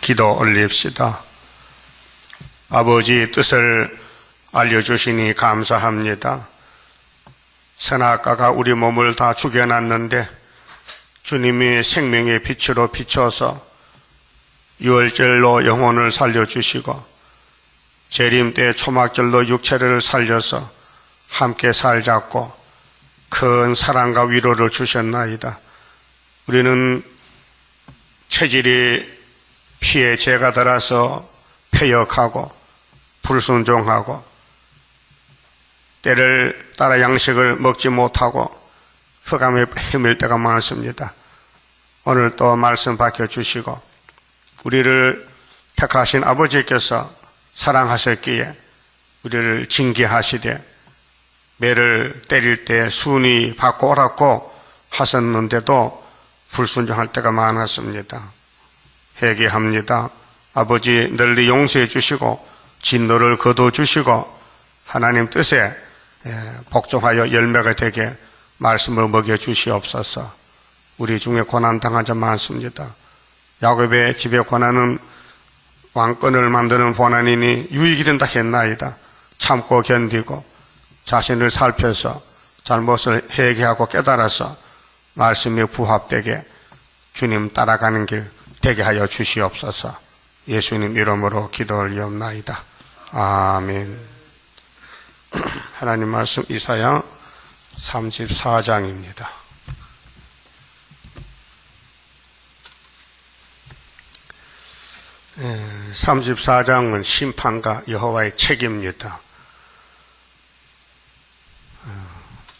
기도 올립시다. 아버지 뜻을 알려주시니 감사합니다. 선악과가 우리 몸을 다 죽여놨는데 주님이 생명의 빛으로 비춰서 유월절로 영혼을 살려주시고 재림 때 초막절로 육체를 살려서 함께 살자고 큰 사랑과 위로를 주셨나이다. 우리는 체질이 피에 죄가 들어서 패역하고 불순종하고 때를 따라 양식을 먹지 못하고 흑암에 헤맬 때가 많습니다. 오늘 또 말씀 밝혀주시고 우리를 택하신 아버지께서 사랑하셨기에 우리를 징계하시되 매를 때릴 때 순위 받고 오라고 하셨는데도 불순종할 때가 많았습니다. 회개합니다. 아버지 널리 용서해 주시고 진노를 거둬 주시고 하나님 뜻에 복종하여 열매가 되게 말씀을 먹여 주시옵소서. 우리 중에 고난당한 자 많습니다. 야곱의 집의 고난은 왕권을 만드는 고난이니 유익이 된다 했나이다. 참고 견디고 자신을 살펴서 잘못을 회개하고 깨달아서 말씀에 부합되게 주님 따라가는 길 되게 하여 주시옵소서. 예수님 이름으로 기도 올리옵나이다. 아멘. 하나님 말씀 이사야 34장입니다. 34장은 심판과 여호와의 책입니다.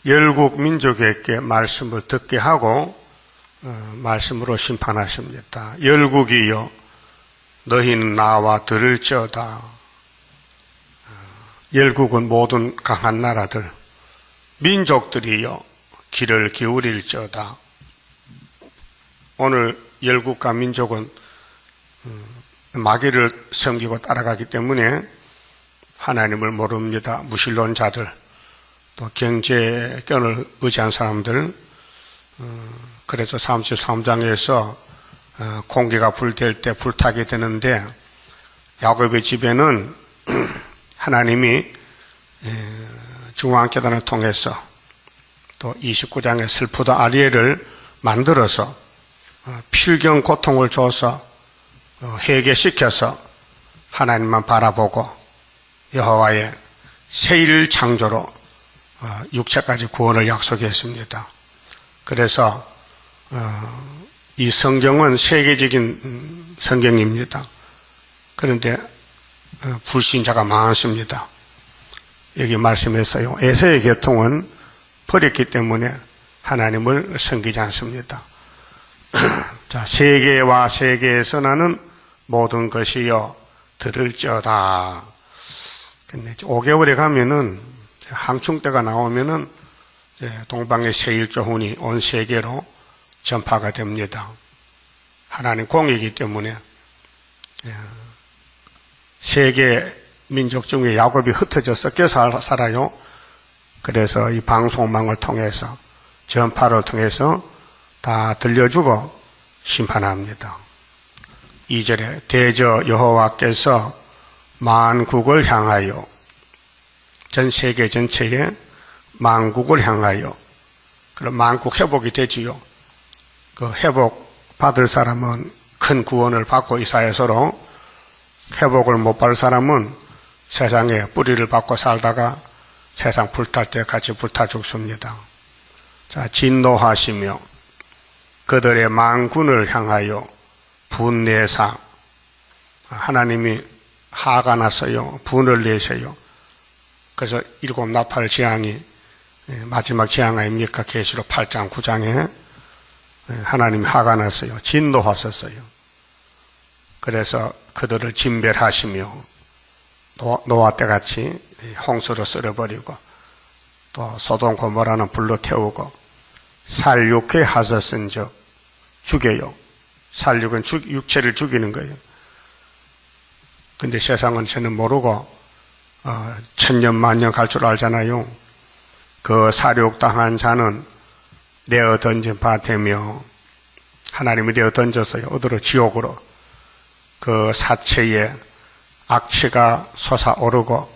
열국 민족에게 말씀을 듣게 하고 말씀으로 심판하십니다. 열국이여 너희는 나와 들을지어다. 열국은 모든 강한 나라들, 민족들이여 귀를 기울일지어다. 오늘 열국과 민족은 마귀를 섬기고 따라가기 때문에 하나님을 모릅니다. 무신론자들, 또 경제권을 의지한 사람들. 그래서 33장에서 공기가 불될 때 불타게 되는데 야곱의 집에는 하나님이 중앙계단을 통해서 또 29장의 슬프다 아리엘을 만들어서 필경 고통을 줘서 회개시켜서 하나님만 바라보고 여호와의 새 창조로 육체까지 구원을 약속했습니다. 그래서 이 성경은 세계적인 성경입니다. 그런데 불신자가 많습니다. 여기 말씀했어요. 에서의 계통은 버렸기 때문에 하나님을 섬기지 않습니다. 자, 세계와 세계에서 나는 모든 것이여 들을지어다. 근데 5개월에 가면은 항충 때가 나오면은 동방의 세일교훈이 온 세계로 전파가 됩니다. 하나님 공이기 때문에 세계 민족 중에 야곱이 흩어져 섞여 살아요. 그래서 이 방송망을 통해서 전파를 통해서 다 들려주고 심판합니다. 2절에 대저 여호와께서 만국을 향하여 전 세계 전체에 만국을 향하여 그럼 만국 회복이 되지요. 그 회복 받을 사람은 큰 구원을 받고 이사야서로 회복을 못 받을 사람은 세상에 뿌리를 받고 살다가 세상 불탈 때 같이 불타 죽습니다. 자, 진노하시며 그들의 만군을 향하여 분내사 하나님이 화가 났어요. 분을 내세요. 그래서 7 나팔 재앙이 마지막 재앙 아닙니까? 계시록 8장 9장에 하나님이 화가 났어요. 진노하셨어요. 그래서 그들을 진멸하시며 노아 때같이 홍수로 쓸어버리고 또 소돔 고모라는 불로 태우고 살육회 하셨은즉 죽여요. 살육은 육체를 죽이는 거예요. 근데 세상은 저는 모르고 천년 만년 갈 줄 알잖아요. 그 살육당한 자는 내어 던진 바 되며 하나님이 내어 던졌어요. 어디로? 지옥으로. 그 사체에 악취가 솟아오르고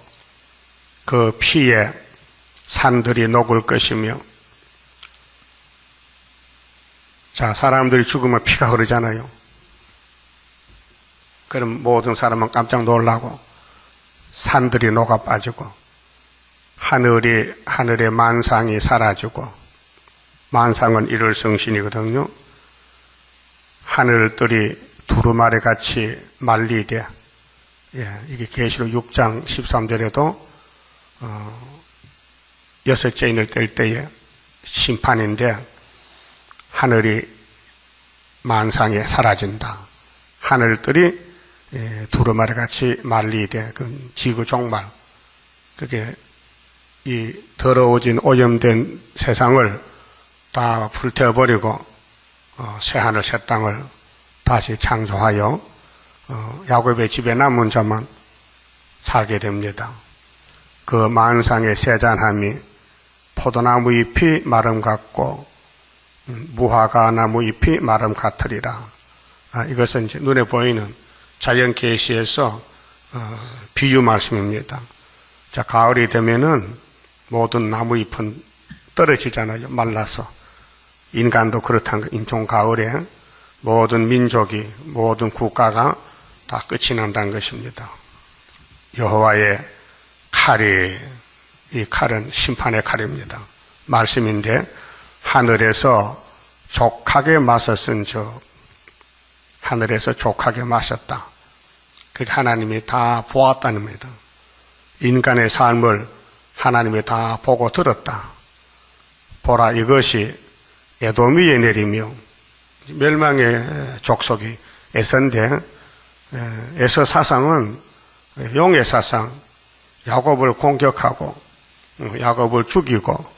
그 피에 산들이 녹을 것이며, 자, 사람들이 죽으면 피가 흐르잖아요. 그럼 모든 사람은 깜짝 놀라고 산들이 녹아 빠지고 하늘의 만상이 사라지고, 만상은 일월 성신이거든요. 하늘들이 두루마리 같이 말리되, 이게 계시록 6장 13절에도 여섯째 인을 뗄 때의 심판인데, 하늘이 만상에 사라진다. 하늘들이 두루마리 같이 말리되, 그 지구 종말, 그게 이 더러워진 오염된 세상을 다 불태워버리고 새하늘 새 땅을 다시 창조하여 야곱의 집에 남은 자만 살게 됩니다. 그 만상의 세잔함이 포도나무 잎이 마름 같고 무화과 나무 잎이 마름 같으리라. 이것은 이제 눈에 보이는 자연 계시에서 비유 말씀입니다. 자, 가을이 되면은 모든 나무 잎은 떨어지잖아요. 말라서. 인간도 그렇다는 거. 인종 가을에 모든 민족이, 모든 국가가 다 끝이 난다는 것입니다. 여호와의 칼이, 이 칼은 심판의 칼입니다. 말씀인데, 하늘에서 족하게 마셨은 즉, 하늘에서 족하게 마셨다. 그게 하나님이 다 보았다는 겁니다. 인간의 삶을 하나님이 다 보고 들었다. 보라, 이것이 에돔 위에 내리며, 멸망의 족속이 에서인데, 에서 사상은 용의 사상, 야곱을 공격하고 야곱을 죽이고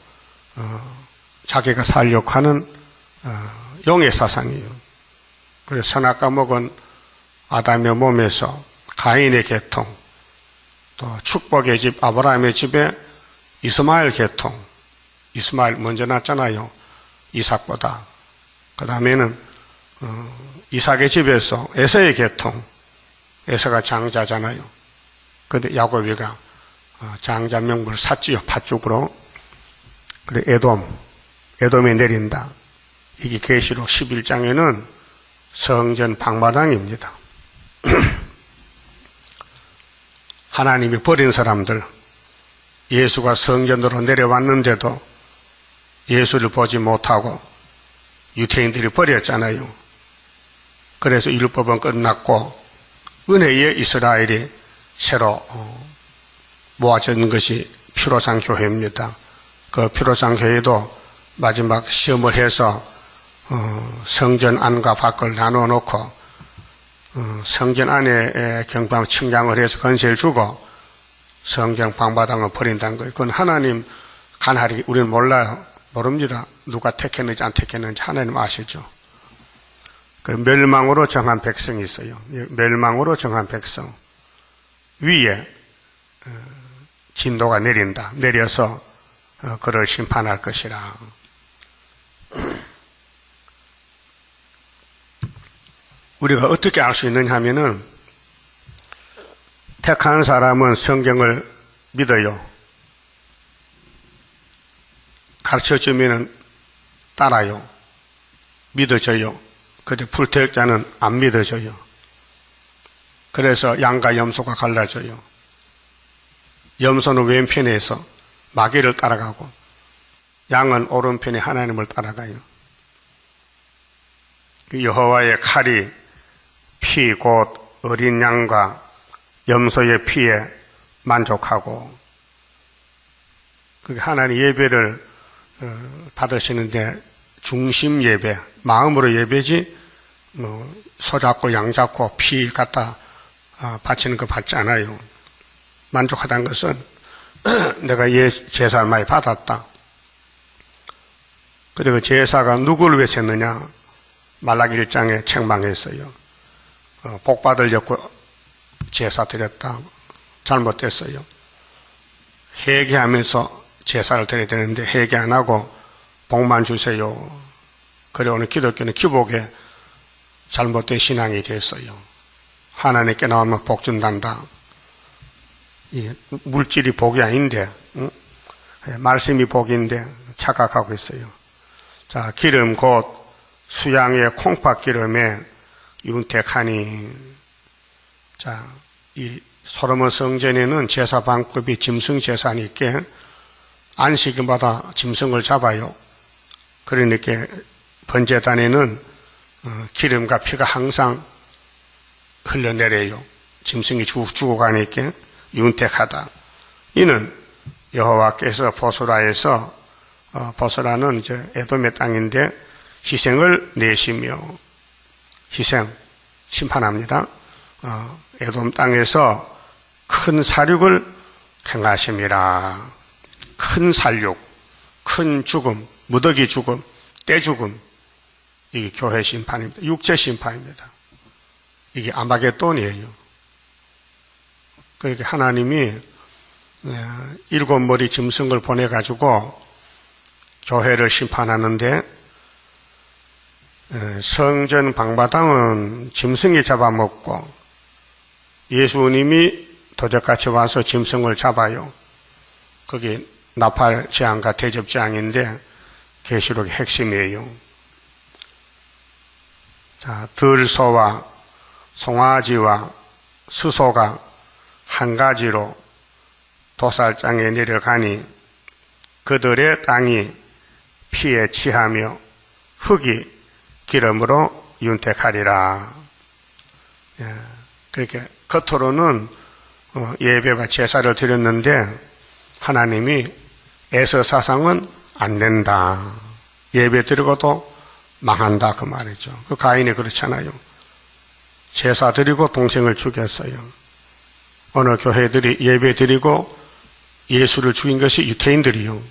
자기가 살려고 하는 용의 사상이에요. 그래서 선악과 먹은 아담의 몸에서 가인의 계통, 또 축복의 집 아브라함의 집에 이스마엘 계통, 이스마엘 먼저 났잖아요. 이삭보다. 그 다음에는 이삭의 집에서 에서의 계통, 에서가 장자잖아요. 근데 야곱이가 장자 명분을 샀지요. 팥죽으로. 그래 에돔에 내린다. 이게 계시록 11장에는 성전 방마당입니다. 하나님이 버린 사람들, 예수가 성전으로 내려왔는데도 예수를 보지 못하고 유대인들이 버렸잖아요. 그래서 율법은 끝났고 은혜의 이스라엘이 새로 모아진 것이 피로상 교회입니다. 그 피로상 교회도 마지막 시험을 해서 성전 안과 밖을 나누어 놓고 성전 안에 경방 측량을 해서 건세를 주고 성전 방바닥을 버린다는 거예요. 그건 하나님 간할이 우리는 몰라요. 모릅니다. 누가 택했는지 안 택했는지 하나님 아시죠. 그 멸망으로 정한 백성이 있어요. 멸망으로 정한 백성 위에 진도가 내린다. 내려서 그를 심판할 것이라. 우리가 어떻게 알 수 있느냐 하면은 택한 사람은 성경을 믿어요. 가르쳐주면 따라요. 믿어져요. 근데 불택자는 안 믿어져요. 그래서 양과 염소가 갈라져요. 염소는 왼편에 서 마귀를 따라가고 양은 오른편에 하나님을 따라가요. 여호와의 칼이 피 곧 어린 양과 염소의 피에 만족하고, 하나님 예배를 받으시는데 중심 예배, 마음으로 예배지 소 잡고 양 잡고 피 갖다 바치는 거 받지 않아요. 만족하다는 것은 내가 제사를 많이 받았다. 그리고 제사가 누구를 위해서 했느냐? 말라기 1장에 책망했어요. 복 받으려고 제사 드렸다. 잘못됐어요. 회개하면서 제사를 드려야 되는데 회개 안 하고 복만 주세요. 그래 오늘 기독교는 기복에 잘못된 신앙이 됐어요. 하나님께 나오면 복 준단다. 이 물질이 복이 아닌데, 응? 말씀이 복인데 착각하고 있어요. 자, 기름 곧 수양의 콩팥 기름에 윤택하니. 자, 이 솔로몬 성전에는 제사 방법이 짐승 제사니 있게 안식일마다 짐승을 잡아요. 그러니까 번제단에는 기름과 피가 항상 흘러내려요. 짐승이 죽어가니까 윤택하다. 이는 여호와께서 보소라에서 보소라는 이제 에돔의 땅인데 희생을 내시며 희생 심판합니다. 에돔 땅에서 큰 살육을 행하심이라. 큰 살육, 큰 죽음, 무더기 죽음, 때 죽음. 이게 교회 심판입니다. 육체 심판입니다. 이게 아마겟돈이에요. 그러니까 하나님이 일곱 머리 짐승을 보내가지고 교회를 심판하는데 성전 방마당은 짐승이 잡아먹고 예수님이 도적같이 와서 짐승을 잡아요. 그게 나팔재앙과 대접재앙인데 계시록의 핵심이에요. 자, 들소와 송아지와 수소가 한 가지로 도살장에 내려가니 그들의 땅이 피에 취하며 흙이 기름으로 윤택하리라. 그렇게 겉으로는 예배와 제사를 드렸는데 하나님이 에서사상은 안 된다. 예배 드리고도 망한다 그 말이죠. 그 가인이 그렇잖아요. 제사 드리고 동생을 죽였어요. 어느 교회들이 예배 드리고 예수를 죽인 것이 유태인들이요.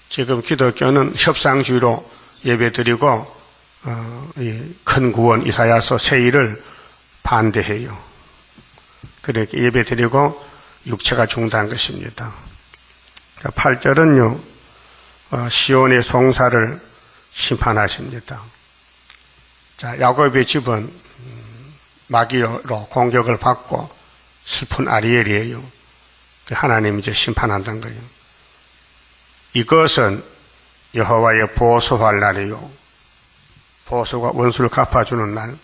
지금 기독교는 협상주의로 예배 드리고 큰 구원 이사야서 세일을 반대해요. 그렇게 예배 드리고 육체가 중단한 것입니다. 8절은요, 시온의 송사를 심판하십니다. 자, 야곱의 집은 마귀로 공격을 받고 슬픈 아리엘이에요. 하나님이 이제 심판한다는 거예요. 이것은 여호와의 보수할 날이요. 보수가 원수를 갚아주는 날.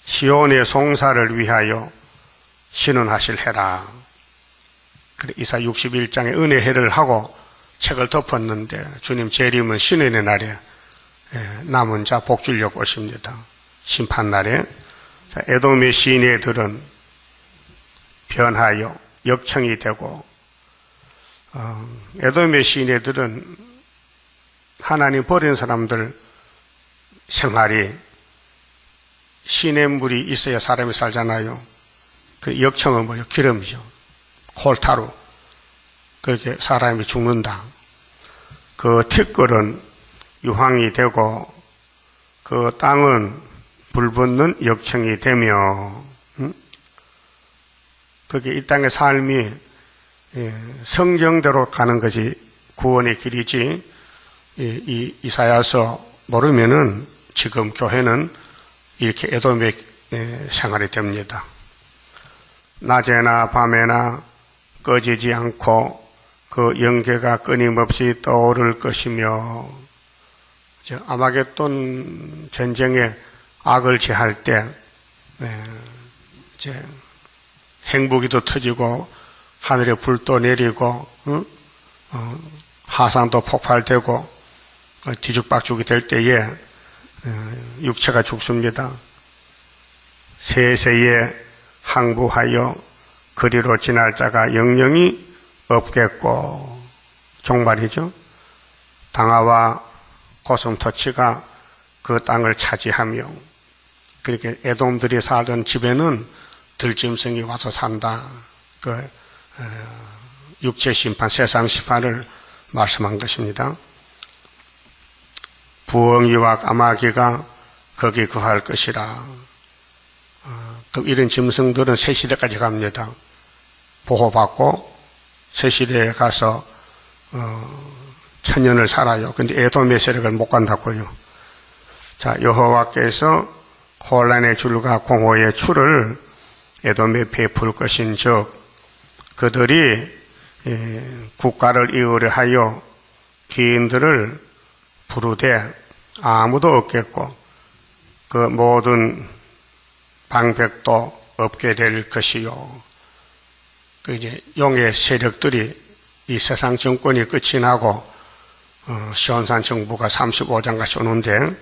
시온의 송사를 위하여 신원하실 해라. 이사 61장에 은혜해를 하고 책을 덮었는데 주님 재림은 신원의 날에 남은 자 복 주려고 오십니다. 심판날에. 자, 에돔의 시내들은 변하여 역청이 되고 에돔의 시내들은 하나님 버린 사람들 생활이 시냇물이 있어야 사람이 살잖아요. 그 역청은 뭐예요? 기름이죠. 콜타루. 그렇게 사람이 죽는다. 그 티끌은 유황이 되고 그 땅은 불붙는 역청이 되며 그게 이 땅의 삶이 성경대로 가는 것이 구원의 길이지 이 이사야서 모르면은 지금 교회는 이렇게 에돔의 생활이 됩니다. 낮에나 밤에나 꺼지지 않고 그 영계가 끊임없이 떠오를 것이며 아마겟돈 전쟁에 악을 제할 때 이제 행복이도 터지고 하늘에 불도 내리고 하산도 폭발되고 뒤죽박죽이 될 때에 육체가 죽습니다. 세세에 항부하여 그리로 지날 자가 영영이 없겠고 종말이죠. 당하와 고슴도치가 그 땅을 차지하며 그렇게 에돔들이 살던 집에는 들짐승이 와서 산다. 그 육체 심판, 세상 심판을 말씀한 것입니다. 부엉이와 까마귀가 거기 거할 것이라. 그럼 이런 짐승들은 새시대까지 갑니다. 보호받고 새시대에 가서 천년을 살아요. 근데 에돔의 세력을 못 간다고요. 자, 여호와께서 혼란의 줄과 공허의 줄을 에돔에 베풀 것인즉 그들이 국가를 이으려 하여 귀인들을 부르되 아무도 없겠고 그 모든 방백도 없게 될 것이요. 그 이제 용의 세력들이 이 세상 정권이 끝이 나고 시온산 정부가 35장같이 오는데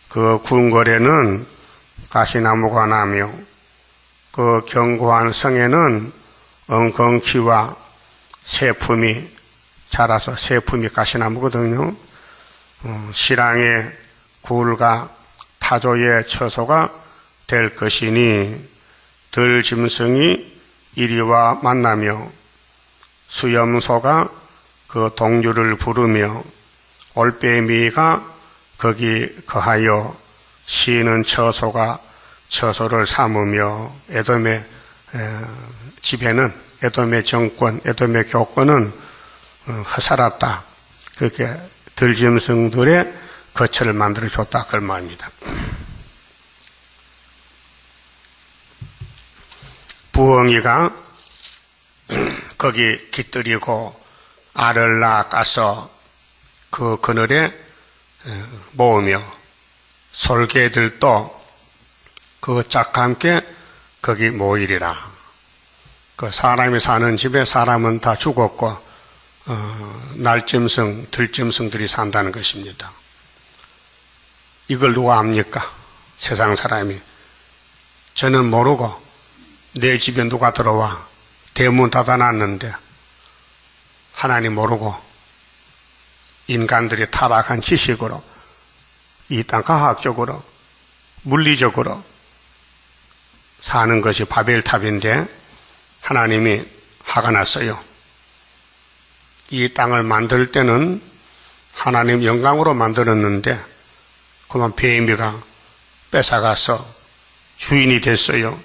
그 궁궐에는 가시나무가 나며 그 견고한 성에는 엉겅퀴와 새품이 자라서 새품이 가시나무거든요. 실랑의 굴과 타조의 처소가 될 것이니 들짐승이 이리와 만나며 수염소가 그 동류를 부르며 올빼미가 거기 거하여 쉬는 처소가 처소를 삼으며 에돔의 지배는 에돔의 정권, 에돔의 교권은 허살았다. 그렇게 들짐승들의 거처를 만들어줬다. 그 말입니다. 부엉이가 거기 깃들이고 알을 낳아서 그 그늘에 모으며 솔개들도 그 짝과 함께 거기 모이리라. 그 사람이 사는 집에 사람은 다 죽었고 날짐승, 들짐승들이 산다는 것입니다. 이걸 누가 압니까? 세상 사람이. 저는 모르고 내 집에 누가 들어와 대문 닫아놨는데 하나님 모르고 인간들이 타락한 지식으로 이 땅 과학적으로 물리적으로 사는 것이 바벨탑인데 하나님이 화가 났어요. 이 땅을 만들 때는 하나님 영광으로 만들었는데 그만 뱀이가 뺏어가서 주인이 됐어요.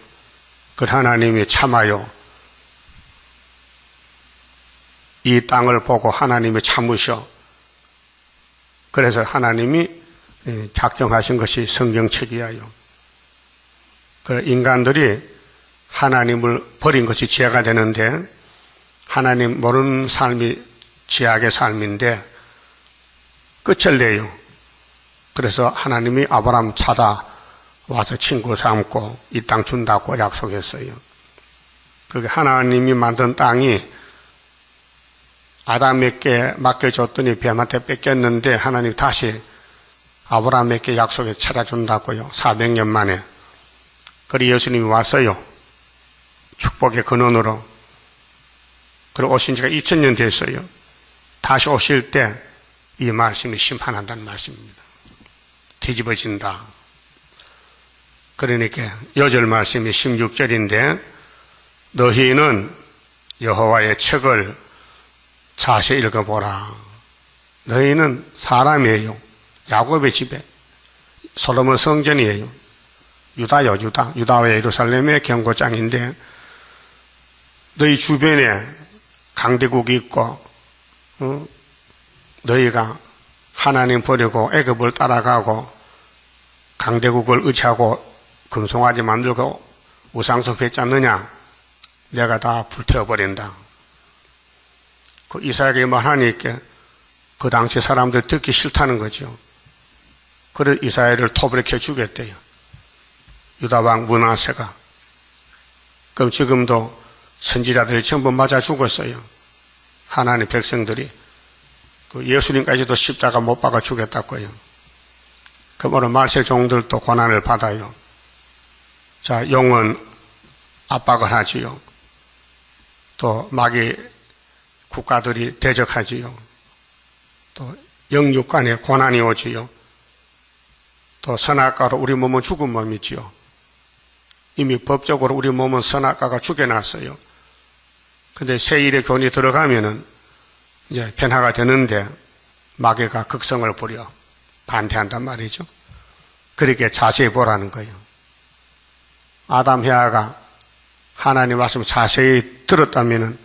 그 하나님이 참아요. 이 땅을 보고 하나님이 참으셔. 그래서 하나님이 작정하신 것이 성경책이에요. 그 인간들이 하나님을 버린 것이 죄가 되는데 하나님 모르는 삶이 죄악의 삶인데 끝을 내요. 그래서 하나님이 아브라함 찾아와서 친구 삼고 이 땅 준다고 약속했어요. 그게 하나님이 만든 땅이 아담에게 맡겨줬더니 뱀한테 뺏겼는데 하나님 다시 아브라함에게 약속해 찾아준다고요. 400년 만에. 그리고 예수님이 왔어요. 축복의 근원으로. 그리고 오신 지가 2000년 됐어요. 다시 오실 때 이 말씀이 심판한다는 말씀입니다. 뒤집어진다. 그러니까 여절 말씀이 16절인데 너희는 여호와의 책을 자세히 읽어보라. 너희는 사람이에요. 야곱의 집에 솔로몬 성전이에요. 유다요, 유다와 예루살렘의 경고장인데 너희 주변에 강대국이 있고 너희가 하나님 버리고 애굽을 따라가고 강대국을 의지하고 금송아지 만들고 우상석 했지 않느냐? 내가 다 불태워버린다. 그 이사야에게 말하니까 그 당시 사람들 듣기 싫다는 거죠. 그래서 이사야를 톱으로 켜 죽였대요. 유다왕 므낫세가. 그럼 지금도 선지자들이 전부 맞아 죽었어요. 하나님 백성들이. 그 예수님까지도 십자가 못 박아 죽였다고요. 그러므로 말세 종들도 고난을 받아요. 자, 용은 압박을 하지요. 또 마귀 국가들이 대적하지요. 또 영육 간에 고난이 오지요. 또 선악과로 우리 몸은 죽은 몸이지요. 이미 법적으로 우리 몸은 선악과가 죽여놨어요. 근데 세일의 교훈이 들어가면은 이제 변화가 되는데 마귀가 극성을 부려 반대한단 말이죠. 그렇게 자세히 보라는 거예요. 아담 해아가 하나님 말씀을 자세히 들었다면은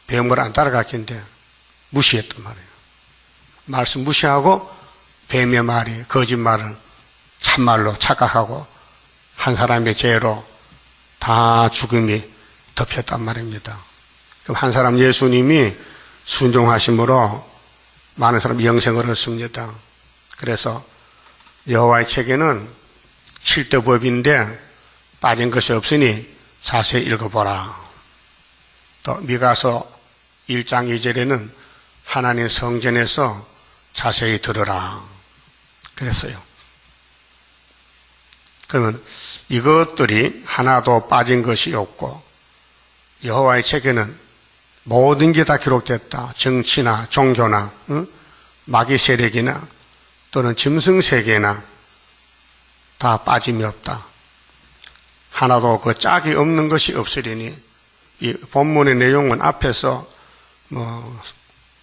뱀을 안 따라갔긴데 무시했단 말이에요. 말씀 무시하고 뱀의 말이 거짓말을 참말로 착각하고 한 사람의 죄로 다 죽음이 덮였단 말입니다. 그럼 한 사람 예수님이 순종하심으로 많은 사람이 영생을 얻습니다. 그래서 여호와의 책에는 7대 법인데 빠진 것이 없으니 자세히 읽어보라. 또 미가서 1장 2절에는 하나님 성전에서 자세히 들으라 그랬어요. 그러면 이것들이 하나도 빠진 것이 없고 여호와의 책에는 모든 게 다 기록됐다. 정치나 종교나 마귀 세력이나 또는 짐승 세계나 다 빠짐이 없다. 하나도 그 짝이 없는 것이 없으리니 이 본문의 내용은 앞에서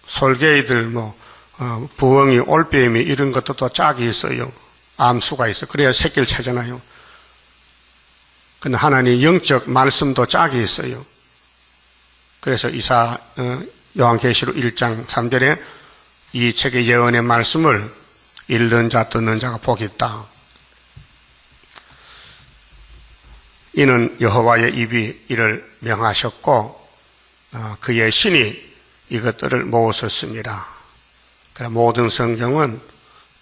솔개이들 부엉이 올빼미 이런 것도 짝이 있어요. 암수가 있어. 그래야 새끼를 찾잖아요. 근데 하나님 영적 말씀도 짝이 있어요. 그래서 요한계시록 1장 3절에 이 책의 예언의 말씀을 읽는 자 듣는 자가 복이 있다. 이는 여호와의 입이 이를 명하셨고 그의 신이 이것들을 모으셨습니다. 그러나 모든 성경은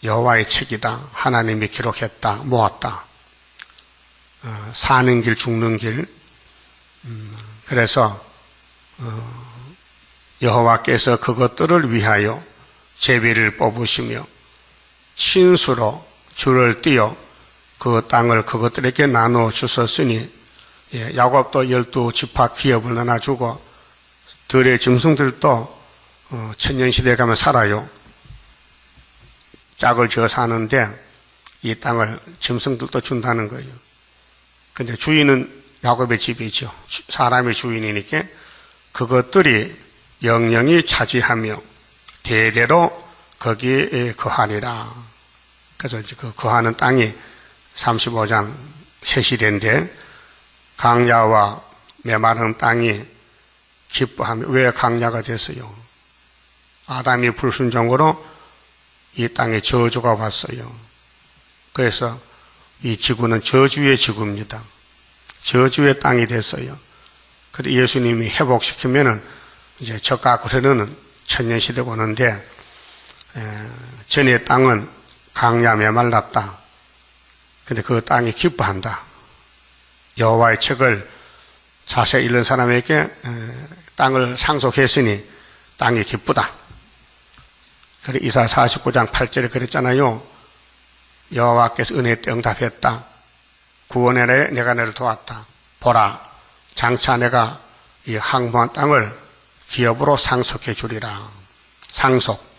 여호와의 책이다. 하나님이 기록했다. 모았다. 사는 길 죽는 길. 그래서 여호와께서 그것들을 위하여 제비를 뽑으시며 친수로 줄을 띄어 그 땅을 그것들에게 나누어 주셨으니 야곱도 12지파 기업을 나눠주고 들의 짐승들도 천년시대에 가면 살아요. 짝을 지어 사는데 이 땅을 짐승들도 준다는 거예요. 근데 주인은 야곱의 집이죠. 사람의 주인이니까 그것들이 영영이 차지하며 대대로 거기에 거하리라. 그래서 이제 그 거하는 땅이 35장 세시대인데 강야와 메마른 땅이 기뻐하며 왜 강야가 됐어요? 아담이 불순종으로 이 땅에 저주가 왔어요. 그래서 이 지구는 저주의 지구입니다. 저주의 땅이 됐어요. 그런데 예수님이 회복시키면은 이제 적과 그러는 천년시대가 오는데 전의 땅은 강야 메말랐다. 근데 그 땅이 기뻐한다. 여호와의 책을 자세히 읽는 사람에게 땅을 상속했으니 땅이 기쁘다. 그래 이사 49장 8절에 그랬잖아요. 여호와께서 은혜 때 응답했다. 구원의 날에 내가 너를 도왔다. 보라, 장차 내가 이 항모한 땅을 기업으로 상속해 주리라. 상속.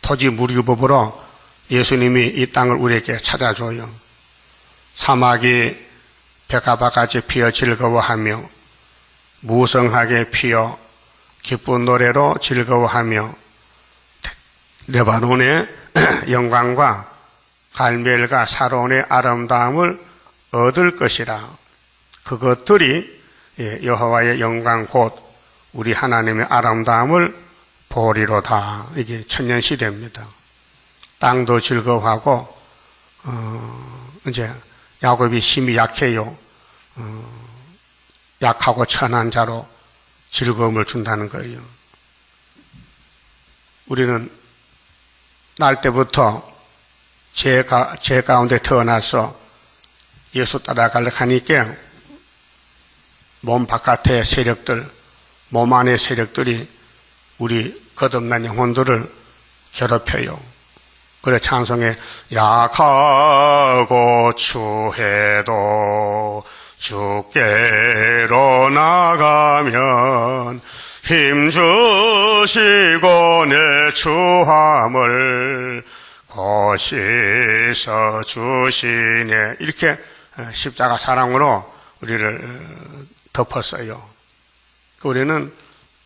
토지 무리법으로 예수님이 이 땅을 우리에게 찾아줘요. 사막이 백합화같이 피어 즐거워하며 무성하게 피어 기쁜 노래로 즐거워하며 레바논의 영광과 갈멜과 사론의 아름다움을 얻을 것이라. 그것들이 여호와의 영광 곧 우리 하나님의 아름다움을 보리로다. 이게 천년시대입니다. 땅도 즐거워하고 이제 야곱이 힘이 약해요. 약하고 천한 자로 즐거움을 준다는 거예요. 우리는 날 때부터 죄 가운데 태어나서 예수 따라가려고 하니까 몸 바깥의 세력들, 몸 안의 세력들이 우리 거듭난 영혼들을 괴롭혀요. 그래 찬송에 약하고 추해도 주께로 나가면 힘주시고 내 추함을 고시서 주시네. 이렇게 십자가 사랑으로 우리를 덮었어요. 우리는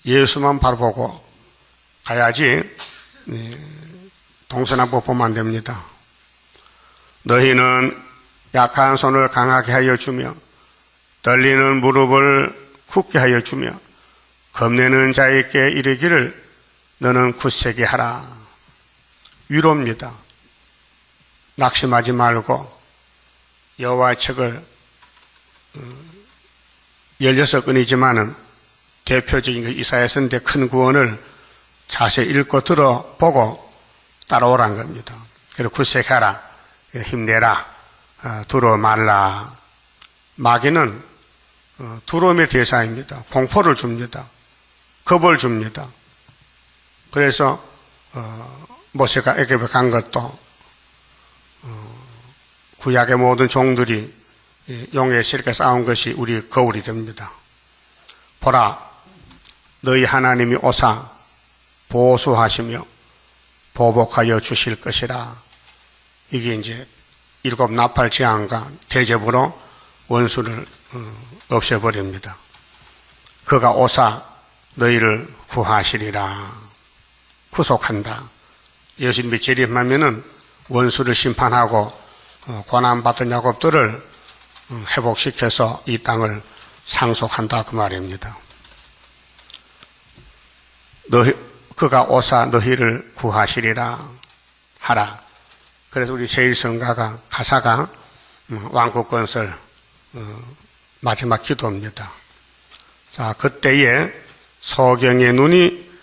예수만 바라보고 가야지 동서남북 보면 안 됩니다. 너희는 약한 손을 강하게 하여 주며 떨리는 무릎을 굳게 하여 주며 겁내는 자에게 이르기를 너는 굳세게 하라. 위로입니다. 낙심하지 말고 여호와의 책을 16권이지만은 대표적인 그 이사야 선대 큰 구원을 자세히 읽고 들어보고 따라오란 겁니다. 그리고 구색하라, 힘내라, 두려워 말라. 마귀는 두려움의 대상입니다. 공포를 줍니다. 겁을 줍니다. 그래서 모세가 애굽에 간 것도 구약의 모든 종들이 용에 실게 싸운 것이 우리 거울이 됩니다. 보라, 너희 하나님이 오사 보수하시며 보복하여 주실 것이라. 이게 이제 7 나팔 재앙과 대접으로 원수를 없애버립니다. 그가 오사 너희를 구하시리라. 구속한다. 예수님이 재림하면은 원수를 심판하고 고난받은 야곱들을 회복시켜서 이 땅을 상속한다 그 말입니다. 그가 오사 너희를 구하시리라 하라. 그래서 우리 세일성가가 가사가 왕국 건설 마지막 기도입니다. 자, 그때에 소경의 눈이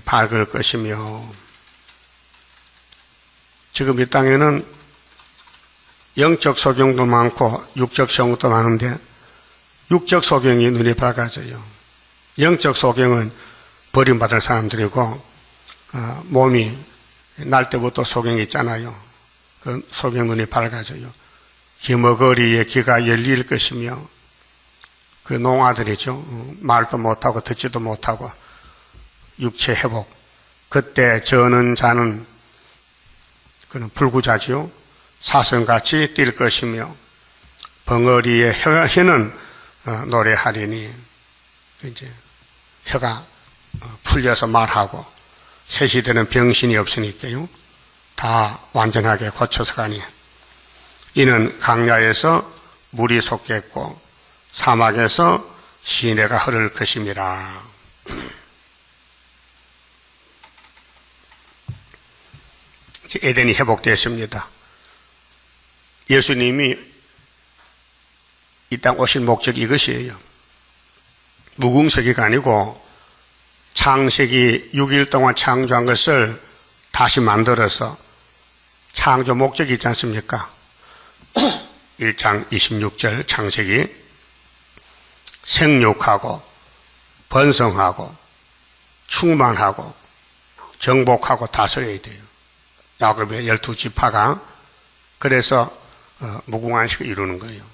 밝을 것이며, 지금 이 땅에는 영적 소경도 많고 육적 소경도 많은데 육적 소경이 눈이 밝아져요. 영적 소경은 버림받을 사람들이고 몸이 날 때부터 소경이 있잖아요. 그 소경 눈이 밝아져요. 기머거리에 귀가 열릴 것이며, 그 농아들이죠. 말도 못하고 듣지도 못하고 육체 회복. 그때 저는 자는 그는 불구자지요. 사슴같이 뛸 것이며 벙어리의 혀는 노래하리니, 이제 혀가 풀려서 말하고, 새 시대는 병신이 없으니까요. 다 완전하게 고쳐서 가니, 이는 강야에서 물이 솟겠고 사막에서 시내가 흐를 것임이라. 이제 에덴이 회복되었습니다. 예수님이 이 땅 오실 목적이 이것이에요. 무궁세기가 아니고 창세기 6일 동안 창조한 것을 다시 만들어서, 창조 목적이 있지 않습니까? 1장 26절 창세기, 생육하고 번성하고 충만하고 정복하고 다스려야 돼요. 야곱의 12지파가 그래서 무궁안식을 이루는 거예요.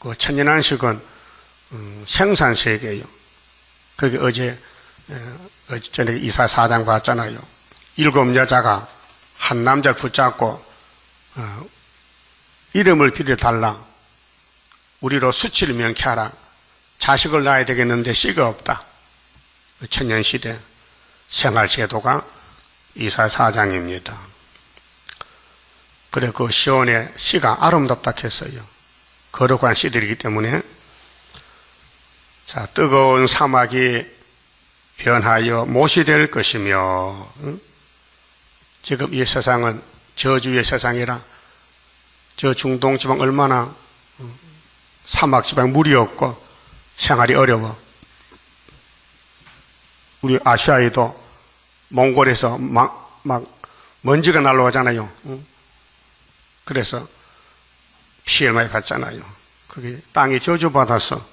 그 천년안식은 생산세계예요. 그게 어제 저녁에 이사 4장 봤잖아요. 7 여자가 한 남자를 붙잡고 이름을 빌어달라. 우리로 수치를 명쾌하라. 자식을 낳아야 되겠는데 씨가 없다. 천년시대 생활제도가 이사 4장입니다. 그래, 그 시온의 씨가 아름답다 했어요. 거룩한 씨들이기 때문에. 자, 뜨거운 사막이 변하여 못이 될 것이며, 지금 이 세상은 저주의 세상이라, 저 중동 지방 얼마나 사막 지방 물이 없고 생활이 어려워. 우리 아시아에도 몽골에서 막 먼지가 날라오잖아요. 그래서 피해를 많이 받잖아요. 그게 땅이 저주받아서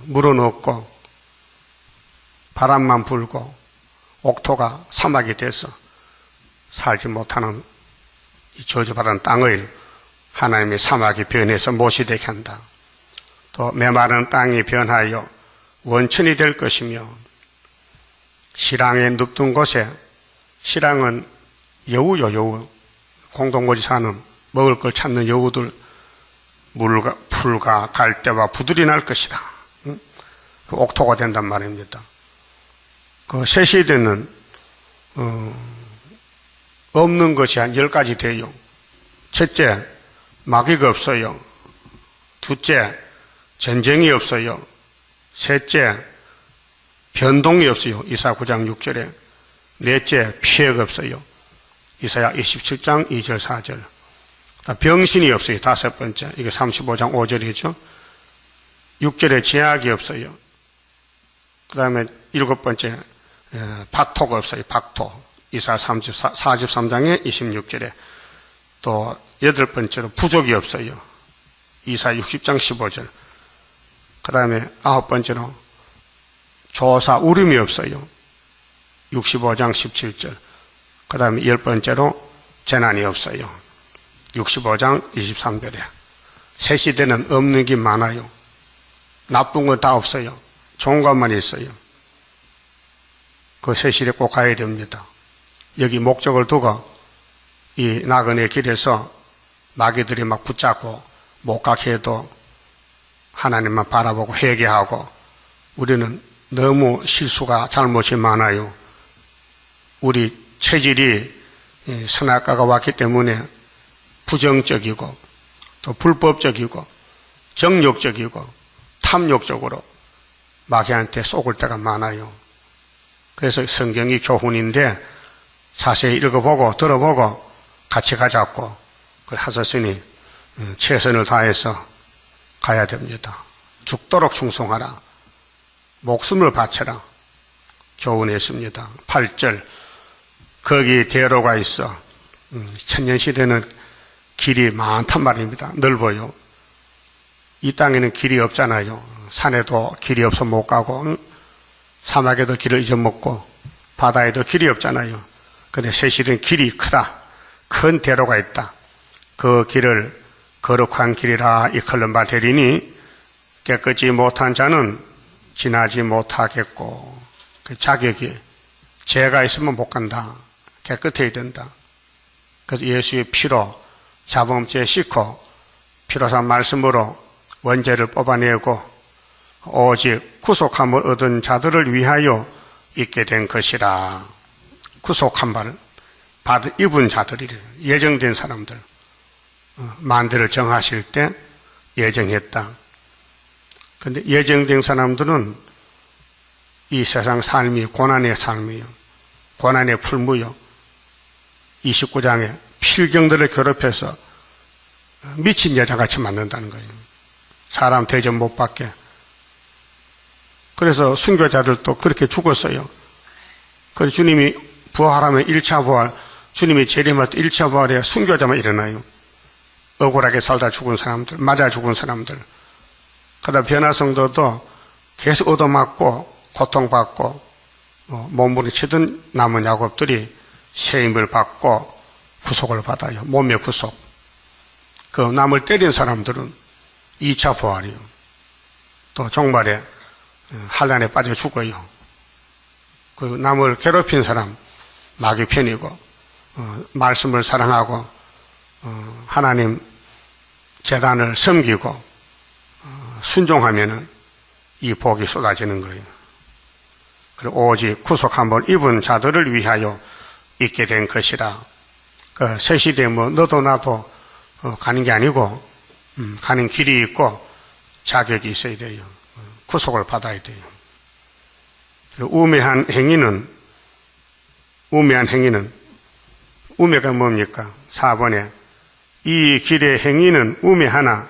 물은 없고 바람만 불고 옥토가 사막이 돼서 살지 못하는 이 저주받은 땅을 하나님의 사막이 변해서 못이 되게 한다. 또 메마른 땅이 변하여 원천이 될 것이며, 시랑에 눕던 곳에, 시랑은 여우요, 여우. 공동묘지 사는 먹을 걸 찾는 여우들, 물과 풀과 갈대와 부들이 날 것이다. 그 옥토가 된단 말입니다. 그 새 시대는 없는 것이 한 10가지 돼요. 첫째, 마귀가 없어요. 둘째, 전쟁이 없어요. 셋째, 변동이 없어요. 이사야 9장 6절에. 넷째, 피해가 없어요. 이사야 27장 2절 4절. 병신이 없어요. 5번째. 이게 35장 5절이죠. 6절에 제약이 없어요. 그 다음에 7번째, 박토가 없어요. 박토. 이사 43장의 26절에. 또 8번째로 부족이 없어요. 이사 60장 15절. 그 다음에 9번째로 조사 울음이 없어요. 65장 17절. 그 다음에 10번째로 재난이 없어요. 65장 23절에. 새 시대는 없는 게 많아요. 나쁜 건 다 없어요. 좋은 것만 있어요. 그 새 시대 꼭 가야 됩니다. 여기 목적을 두고 이 나그네 길에서 마귀들이 막 붙잡고 못 가게 해도 하나님만 바라보고 회개하고 우리는 너무 실수가 잘못이 많아요. 우리 체질이 선악과가 왔기 때문에 부정적이고 또 불법적이고 정욕적이고 탐욕적으로 마귀한테 속을 때가 많아요. 그래서 성경이 교훈인데 자세히 읽어보고 들어보고 같이 가자고 하셨으니 최선을 다해서 가야 됩니다. 죽도록 충성하라. 목숨을 바쳐라. 교훈했습니다. 8절 거기 대로가 있어. 천년시대는 길이 많단 말입니다. 넓어요. 이 땅에는 길이 없잖아요. 산에도 길이 없어 못 가고 사막에도 길을 잊어먹고 바다에도 길이 없잖아요. 근데 새 시대는 길이 크다. 큰 대로가 있다. 그 길을 거룩한 길이라 이끌는 바 되리니 깨끗이 못한 자는 지나지 못하겠고 그 자격이 죄가 있으면 못 간다. 깨끗해야 된다. 그래서 예수의 피로 자범죄 씻고 피로산 말씀으로 원죄를 뽑아내고 오직 구속함을 얻은 자들을 위하여 있게 된 것이라. 구속함을 입은 자들이래. 예정된 사람들. 만대를 정하실 때 예정했다. 근데 예정된 사람들은 이 세상 삶이 고난의 삶이요. 고난의 풀무요. 29장에 필경들을 괴롭혀서 미친 여자같이 만든다는 거예요. 사람 대접 못 받게. 그래서 순교자들도 그렇게 죽었어요. 그래서 주님이 부활하면 1차 부활, 주님이 재림할 때 1차 부활에 순교자만 일어나요. 억울하게 살다 죽은 사람들, 맞아 죽은 사람들. 그러다 변화성도도 계속 얻어맞고 고통받고 몸부림치던 남은 야곱들이 세임을 받고 구속을 받아요. 몸의 구속. 그 남을 때린 사람들은 2차 부활이요. 또 종말에 환란에 빠져 죽어요. 그 남을 괴롭힌 사람 마귀 편이고 말씀을 사랑하고 하나님 제단을 섬기고 순종하면은 이 복이 쏟아지는 거예요. 그리고 오직 구속함을 입은 자들을 위하여 있게 된 것이라. 그 새 시대에 뭐 너도 나도 가는 게 아니고 가는 길이 있고 자격이 있어야 돼요. 구속을 받아야 돼요. 우매한 행위는 우매가 뭡니까? 4번에 이 길의 행위는 우매하나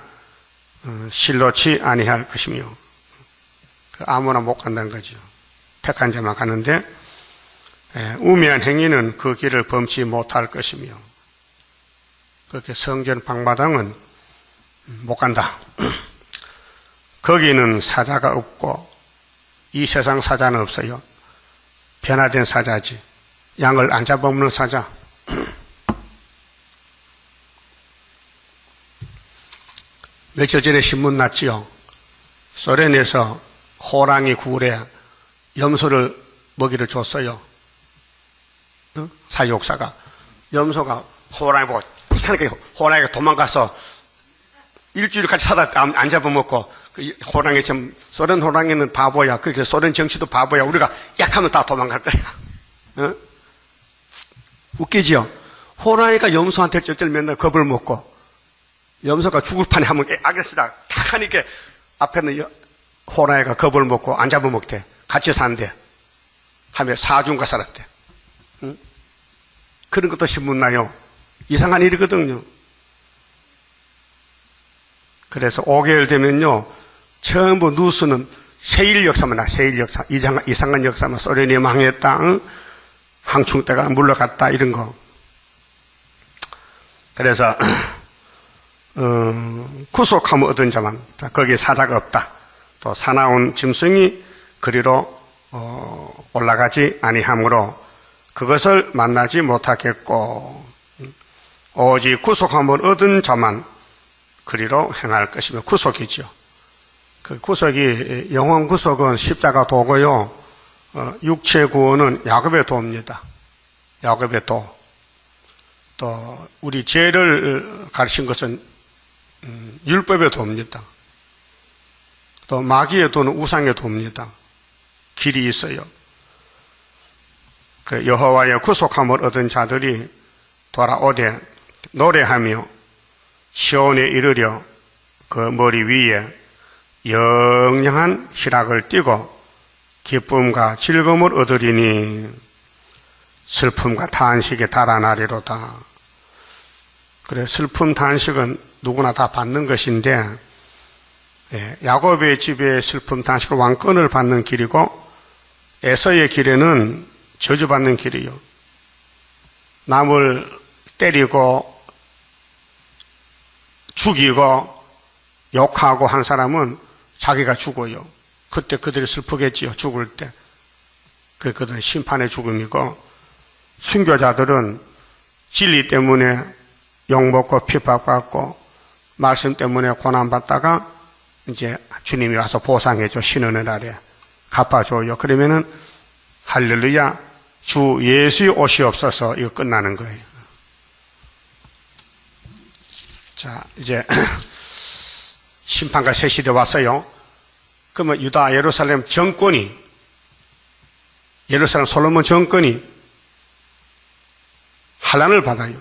실로치 아니할 것이며 아무나 못 간다는 거죠. 택한 자만 가는데 우매한 행위는 그 길을 범치 못할 것이며 그렇게 성전 방마당은 못 간다. 거기는 사자가 없고 이 세상 사자는 없어요. 변화된 사자지. 양을 안 잡아먹는 사자. 며칠 전에 신문 났지요. 소련에서 호랑이 굴에 염소를 먹이를 줬어요. 사육사가. 염소가 호랑이 보고 그러니까 호랑이가 도망가서 일주일까지 살았다 안 잡아먹고 그 호랑이 좀 소련 호랑이는 바보야. 그렇게 소련 정치도 바보야. 우리가 약하면 다 도망갈 거야. 웃기지요? 호랑이가 염소한테 쩔쩔 맨날 겁을 먹고 염소가 죽을 판에 하면 알겠으라 탁 하니까 앞에는 호랑이가 겁을 먹고 안 잡아먹대. 같이 산대. 하며 사중과 살았대. 그런 것도 신문 나요. 이상한 일이거든요. 그래서 5개월 되면요, 전부 뉴스는 세일 역사만 나, 세일 역사. 이상한 역사만, 소련이 망했다, 응? 항충대가 물러갔다, 이런 거. 그래서, 구속하면 얻은 자만, 거기에 사자가 없다. 또 사나운 짐승이 그리로 올라가지 아니하므로 그것을 만나지 못하겠고, 오직 구속함을 얻은 자만 그리로 행할 것이며, 구속이죠. 그 구속이, 영혼 구속은 십자가 도고요, 육체 구원은 야곱의 도입니다. 야곱의 도. 또 우리 죄를 가르친 것은 율법의 도입니다. 또 마귀의 도는 우상의 도입니다. 길이 있어요. 그 여호와의 구속함을 얻은 자들이 돌아오되 노래하며 시온에 이르려 그 머리 위에 영영한 희락을 띠고 기쁨과 즐거움을 얻으리니 슬픔과 탄식에 달아나리로다. 그래, 슬픔 탄식은 누구나 다 받는 것인데, 야곱의 집에 슬픔 탄식을 왕권을 받는 길이고, 에서의 길에는 저주받는 길이요. 남을 때리고 죽이고 욕하고 한 사람은 자기가 죽어요. 그때 그들이 슬프겠지요. 죽을 때. 그들은 심판의 죽음이고, 순교자들은 진리 때문에 욕먹고 핍박받고 말씀 때문에 고난받다가 이제 주님이 와서 보상해줘. 신원의 날에 갚아줘요. 그러면은 할렐루야, 주 예수의 옷이 없어서 이거 끝나는 거예요. 자, 이제 심판과 새 시대 왔어요. 그러면 유다 예루살렘 정권이, 예루살렘 솔로몬 정권이 환난을 받아요.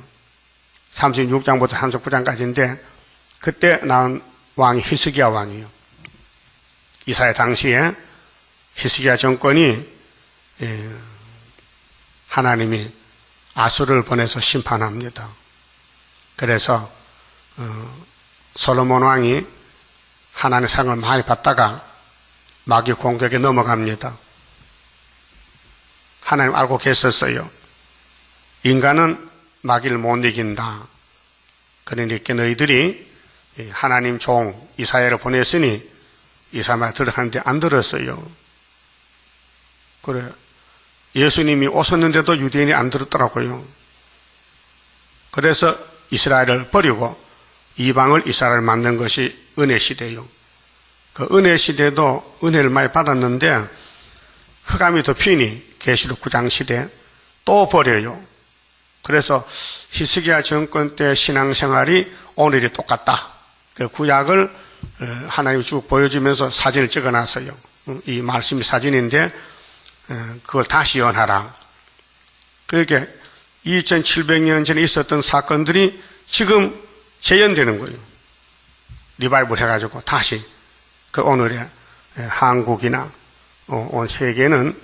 36장부터 39장까지인데 그때 나온 왕이 히스기야 왕이에요. 이사야 당시에 히스기야 정권이 하나님이 아수르를 보내서 심판합니다. 그래서 솔로몬 왕이 하나님의 상을 많이 받다가 마귀 공격에 넘어갑니다. 하나님 알고 계셨어요. 인간은 마귀를 못 이긴다. 그러니까 너희들이 하나님 종 이사야를 보냈으니 이사야만 들어가는데 안 들었어요. 그래, 예수님이 오셨는데도 유대인이 안 들었더라고요. 그래서 이스라엘을 버리고 이방을 이스라엘 만든 것이 은혜 시대예요. 그 은혜 시대도 은혜를 많이 받았는데 흑암이 덮이니 계시록 9장 시대 또 버려요. 그래서 히스기야 정권 때 신앙생활이 오늘이 똑같다. 그 구약을 하나님이 쭉 보여주면서 사진을 찍어놨어요. 이 말씀이 사진인데 그걸 다시 연하라. 그러니까 2700년 전에 있었던 사건들이 지금 재현되는 거예요. 리바이벌 해가지고 다시 그 오늘의 한국이나 온 세계는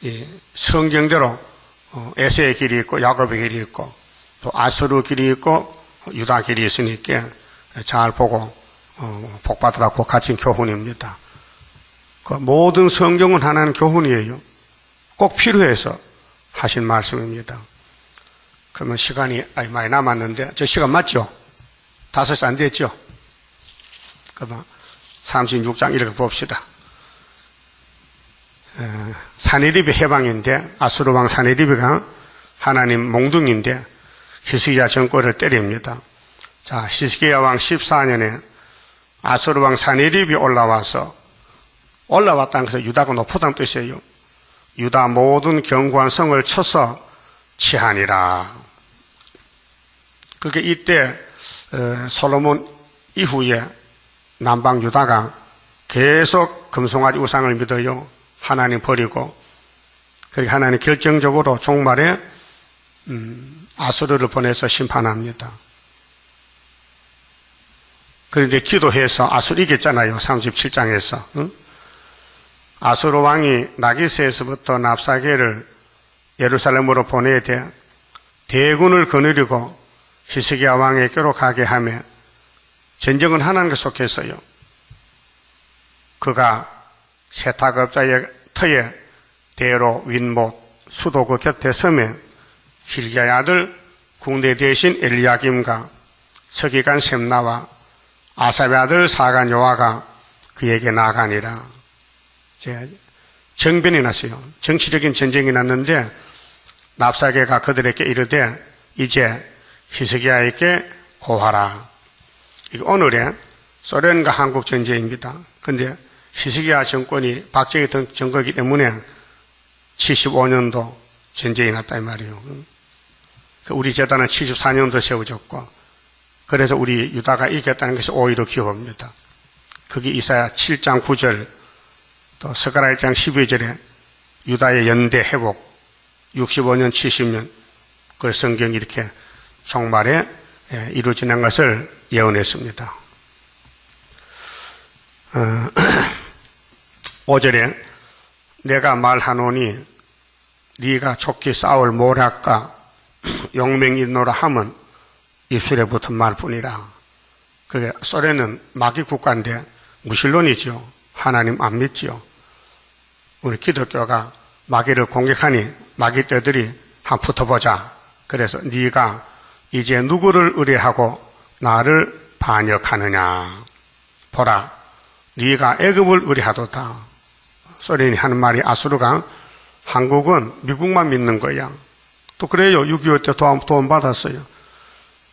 이 성경대로 에서의 길이 있고 야곱의 길이 있고 또 아수르 길이 있고 유다 길이 있으니까 잘 보고 복받으라고 갇힌 교훈입니다. 그 모든 성경은 하나는 교훈이에요. 꼭 필요해서 하신 말씀입니다. 그러면 시간이 많이 남았는데 저 시간 맞죠? 5시 안 됐죠? 그러면 36장 읽어봅시다. 사네립이 해방인데 아수르 왕 사네립이가 하나님 몽둥인데 히스기야 정권을 때립니다. 자, 히스기야 왕 14년에 아수르 왕 사네립이 올라왔다는 것은 유다가 높다는 뜻이에요. 유다 모든 견고한 성을 쳐서 치하니라. 그게 이때 솔로몬 이후에 남방 유다가 계속 금송아지 우상을 믿어요. 하나님 버리고. 그러니까 하나님 결정적으로 종말에 아수르를 보내서 심판합니다. 그런데 기도해서 아수르 이겼잖아요. 37장에서. 응? 아수르 왕이 라기스에서부터 납사게를 예루살렘으로 보내야 돼 대군을 거느리고 히스기야 왕에게로 가게 하며 전쟁은 하나님께 속했어요. 그가 세탁업자의 터에 대로 윗못 수도 그 곁에 섬에 hil기야의 아들 궁대 대신 엘리야김과 서기관 셈나와 아삽의 아들 사간 요아가 그에게 나가니라. 정변이 났어요. 정치적인 전쟁이 났는데 납사게가 그들에게 이르되 이제 히스기야에게 고하라. 이거 오늘의 소련과 한국 전쟁입니다. 근데 히스기야 정권이 박정희 정권이기 때문에 75년도 전쟁이 났다 이 말이에요. 우리 제단은 74년도 세워졌고 그래서 우리 유다가 이겼다는 것이 오히려 기업입니다. 그게 이사야 7장 9절 또 스가랴 1장 12절에 유다의 연대 회복 65년 70년 그 성경이 이렇게 종말에 이루어지는 것을 예언했습니다. 5절에 내가 말하노니 네가 좋게 싸울 모략과 용맹이 있노라 하면 입술에 붙은 말뿐이라. 그게 소련은 마귀 국가인데 무신론이죠. 하나님 안 믿지요. 우리 기독교가 마귀를 공격하니 마귀 떼들이 한번 붙어보자. 그래서 네가 이제 누구를 의뢰하고 나를 반역하느냐. 보라, 네가 애굽을 의뢰하도다. 소련이 하는 말이 아수르가 한국은 미국만 믿는 거야. 또 그래요. 6.25 때 도움 받았어요.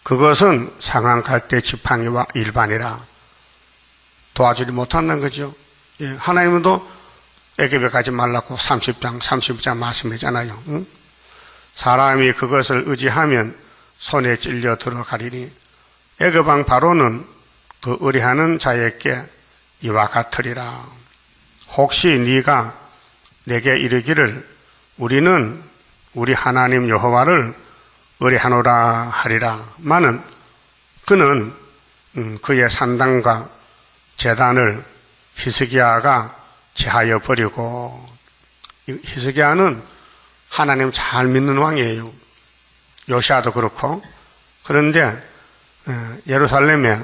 그것은 상황 갈 때 지팡이와 일반이라. 도와주지 못한다는 거죠. 예, 하나님도 애굽에 가지 말라고 30장 말씀했잖아요. 응? 사람이 그것을 의지하면 손에 찔려 들어가리니 애굽왕 바로는 그 의뢰하는 자에게 이와 같으리라. 혹시 네가 내게 이르기를 우리는 우리 하나님 여호와를 의뢰하노라 하리라. 마는 그는 그의 산당과 제단을 히스기야가 제하여 버리고, 히스기야는 하나님 잘 믿는 왕이에요. 요시아도 그렇고. 그런데 예루살렘에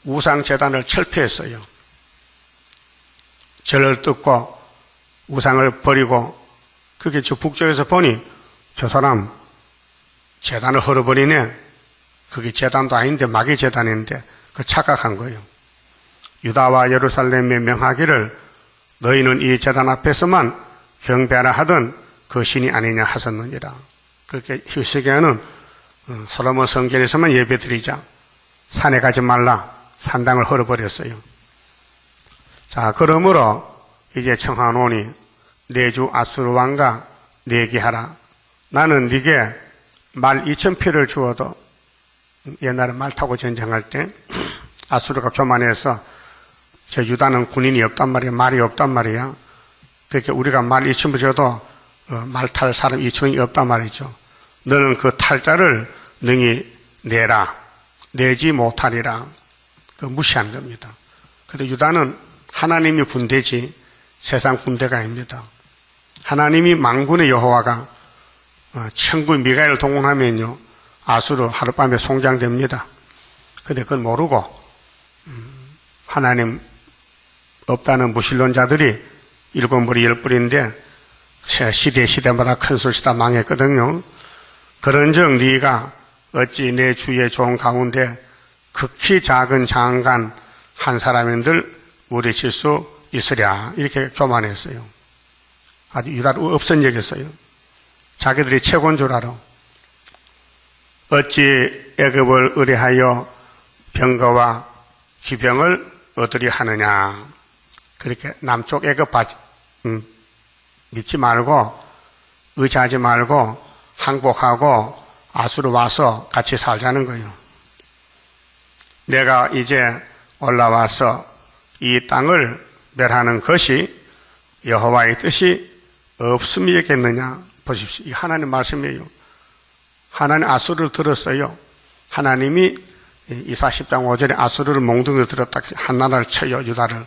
우상 제단을 철폐했어요. 절을 뜯고 우상을 버리고, 그게 저 북쪽에서 보니 저 사람 제단을 헐어버리네. 그게 제단도 아닌데 마귀 제단인데 그 착각한 거예요. 유다와 예루살렘에 명하기를 너희는 이 제단 앞에서만 경배하라 하던 그 신이 아니냐 하셨느니라. 그렇게 히스기야는 솔로몬 성전에서만 예배드리자. 산에 가지 말라. 산당을 헐어버렸어요. 자, 그러므로 이제 청하노니 내 주 아수르 왕과 내기하라. 나는 네게 말 2,000피를 주어도, 옛날에 말 타고 전쟁할 때 아수르가 교만해서 저 유다는 군인이 없단 말이야. 말이 없단 말이야. 그러니까 우리가 말 2,000피 줘도 말 탈 사람 2,000이 없단 말이죠. 너는 그 탈자를 능히 내라. 내지 못하리라. 그 무시한 겁니다. 근데 유다는 하나님이 군대지 세상 군대가 아닙니다. 하나님이 만군의 여호와가 천군 미가엘을 동원하면요 아수르 하룻밤에 송장됩니다. 근데 그걸 모르고 하나님 없다는 무신론자들이 7뿌리 10뿌리인데 시대마다 큰 소시다 망했거든요. 그런즉 네가 어찌 내 주의 종 가운데 극히 작은 장관 한 사람인들 물리칠 수 있으랴. 이렇게 교만했어요. 아주 유다를 없선 여겼어요. 자기들이 최고인 줄 알아. 어찌 애굽을 의뢰하여 병거와 기병을 얻으려 하느냐. 그렇게 남쪽 애굽 믿지 말고 의지하지 말고 항복하고 아수르 와서 같이 살자는 거예요. 내가 이제 올라와서 이 땅을 멸하는 것이 여호와의 뜻이 없음이겠느냐. 보십시오. 이 하나님 말씀이에요. 하나님 아수르를 들었어요. 하나님이 이사 10장 5절에 아수르를 몽둥이로 들었다. 한 나라를 쳐요. 유다를.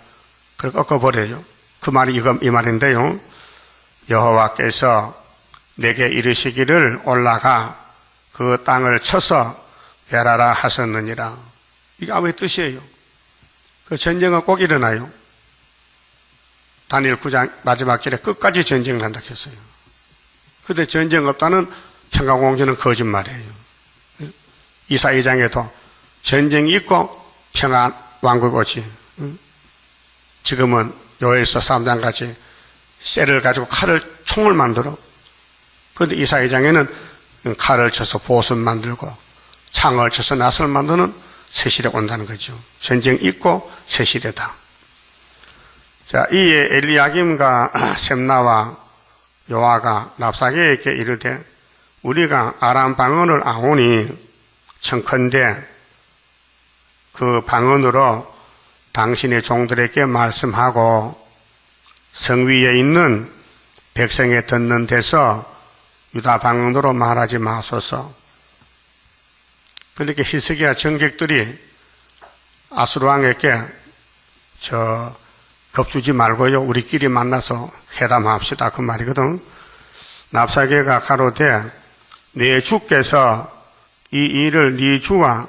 그걸 꺾어버려요. 그 말이 이 말인데요. 여호와께서 내게 이르시기를 올라가 그 땅을 쳐서 멸하라 하셨느니라. 이게 아무의 뜻이에요. 그 전쟁은 꼭 일어나요. 다니엘 9장 마지막 절에 끝까지 전쟁을 한다 했어요. 그런데 전쟁 없다는 평강공주는 거짓말이에요. 이사 2장에도 전쟁이 있고 평안 왕국 오지. 지금은 요엘서 3장 같이 쇠를 가지고 총을 만들어. 그런데 이사 2장에는 칼을 쳐서 보습 만들고 창을 쳐서 낫을 만드는 새 시대가 온다는 거죠. 전쟁 있고 새 시대다. 자, 이에 엘리야김과 셈나와 요아가 랍사게에게 이르되 우리가 아람 방언을 아오니 청컨대 그 방언으로 당신의 종들에게 말씀하고 성 위에 있는 백성에 듣는 데서 유다 방언으로 말하지 마소서. 그렇게 히스기야 정객들이 아수르 왕에게 겁주지 말고요, 우리끼리 만나서 회담합시다 그 말이거든. 랍사게가 가로되 네 주께서 이 일을 네 주와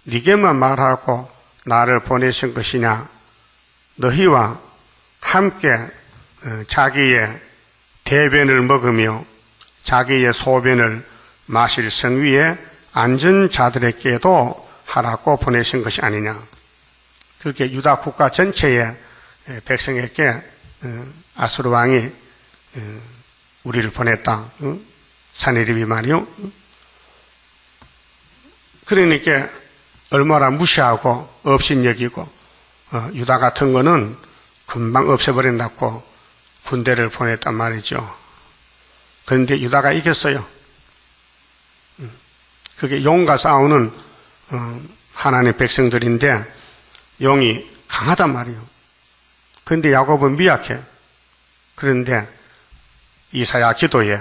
네게만 말하고 나를 보내신 것이냐? 너희와 함께 자기의 대변을 먹으며 자기의 소변을 마실 성 위에 앉은 자들에게도 하라고 보내신 것이 아니냐? 그렇게 유다 국가 전체의 백성에게 아수르 왕이 우리를 보냈다. 사내립이 말이요. 그러니까 얼마나 무시하고 업신여기고 유다 같은 거는 금방 없애버린다고 군대를 보냈단 말이죠. 그런데 유다가 이겼어요. 그게 용과 싸우는 하나님의 백성들인데 용이 강하단 말이에요. 그런데 야곱은 미약해. 그런데 이사야 기도에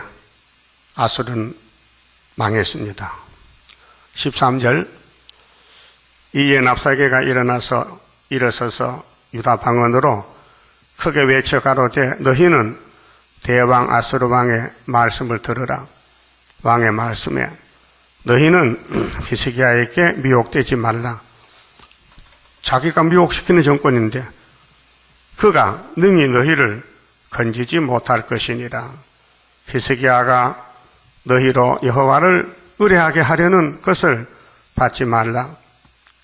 아수르는 망했습니다. 13절 이에 랍사게가 일어서서 유다 방언으로 크게 외쳐 가로되 너희는 대왕 아수르 왕의 말씀을 들으라. 왕의 말씀에 너희는 히스기야에게 미혹되지 말라. 자기가 미혹시키는 정권인데 그가 능히 너희를 건지지 못할 것이니라. 히스기야가 너희로 여호와를 의뢰하게 하려는 것을 받지 말라.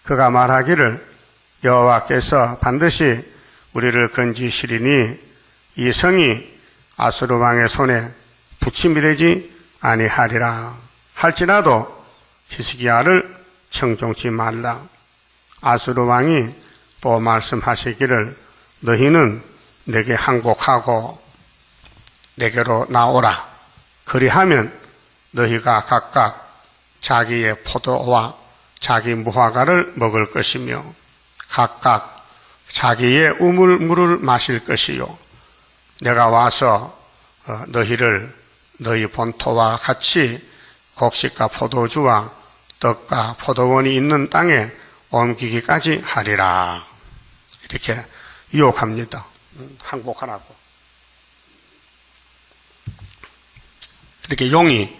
그가 말하기를 여호와께서 반드시 우리를 건지시리니 이 성이 아수르 왕의 손에 붙임이 되지 아니하리라. 할지라도 히스기야를 청종치 말라. 아수르 왕이 또 말씀하시기를 너희는 내게 항복하고 내게로 나오라. 그리하면 너희가 각각 자기의 포도와 자기 무화과를 먹을 것이며 각각 자기의 우물물을 마실 것이요 내가 와서 너희를 너희 본토와 같이 곡식과 포도주와 떡과 포도원이 있는 땅에 옮기기까지 하리라. 이렇게 유혹합니다. 항복하라고. 이렇게 용이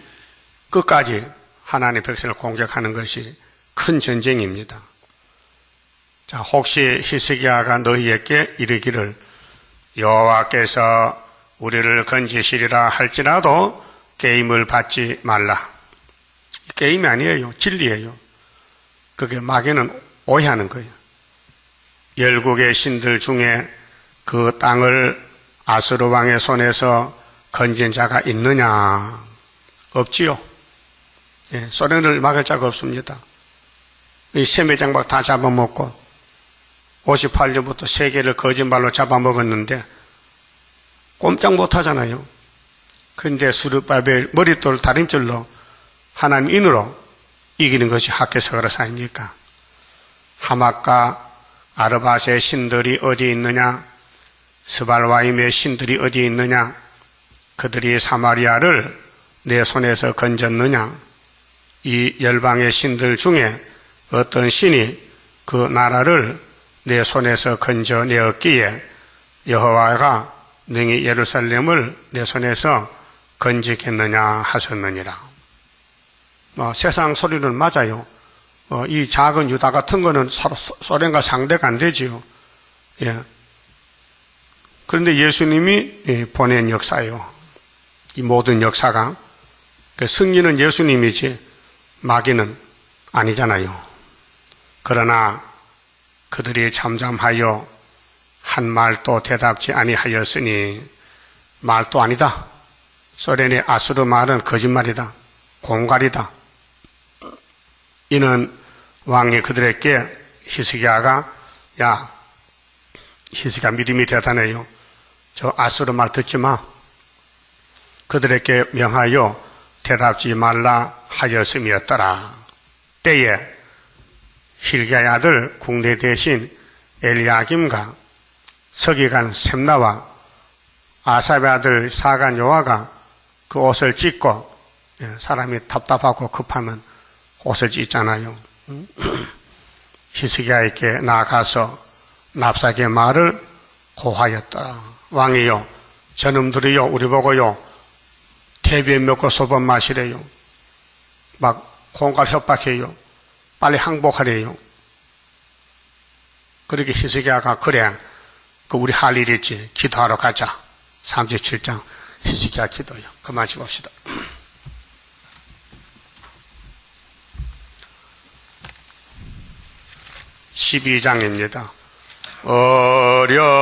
끝까지 하나님의 백성을 공격하는 것이 큰 전쟁입니다. 자, 혹시 히스기야가 너희에게 이르기를 여호와께서 우리를 건지시리라 할지라도 게임을 받지 말라. 게임이 아니에요. 진리예요. 그게 마귀는 오해하는 거예요. 열국의 신들 중에 그 땅을 아수르 왕의 손에서 건진 자가 있느냐? 없지요. 예, 소련을 막을 자가 없습니다. 이 세매장막 다 잡아먹고 58년부터 세계를 거짓말로 잡아먹었는데 꼼짝 못하잖아요. 근데 수르바벨 머릿돌 다림줄로 하나님 인으로 이기는 것이 학개서가라서 아닙니까? 하맛과 아르밧의 신들이 어디 있느냐? 스발와임의 신들이 어디 있느냐? 그들이 사마리아를 내 손에서 건졌느냐? 이 열방의 신들 중에 어떤 신이 그 나라를 내 손에서 건져내었기에 여호와가 능히 예루살렘을 내 손에서 건지겠느냐 하셨느니라. 세상 소리는 맞아요. 이 작은 유다 같은 거는 소련과 상대가 안 되지요. 예. 그런데 예수님이 보낸 역사예요. 이 모든 역사가. 승리는 예수님이지 마귀는 아니잖아요. 그러나 그들이 잠잠하여 한 말도 대답지 아니하였으니 말도 아니다. 소련의 아수르 말은 거짓말이다. 공갈이다. 이는 왕이 그들에게 히스기야가 야 히스기야 믿음이 대단해요. 저 아수르 말 듣지 마. 그들에게 명하여 대답지 말라 하였음이었더라. 때에 hilki야의 아들 국내 대신 엘리야김과 서기관 셈나와 아삽의 아들 사간 요아가 그 옷을 찢고, 사람이 답답하고 급하면 옷을 찢잖아요. 히스기야에게 나아가서 납사기의 말을 고하였더라. 왕이요, 저놈들이요, 우리 보고요, 대비에 먹고 소변 마시래요. 막 공갈 협박해요. 빨리 항복하래요. 그렇게 히스기야가 그래, 우리 할 일 있지. 기도하러 가자. 37장 히스기야 기도요. 그만 봅시다. (12장입니다) 어려운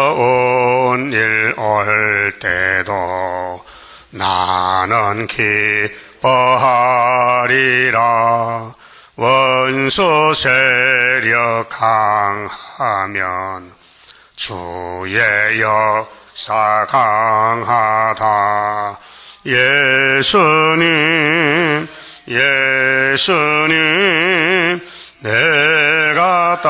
일 올 때도 나는 기뻐하리라. 원수 세력 강하면 주의 역사 강하다. 예수님 내가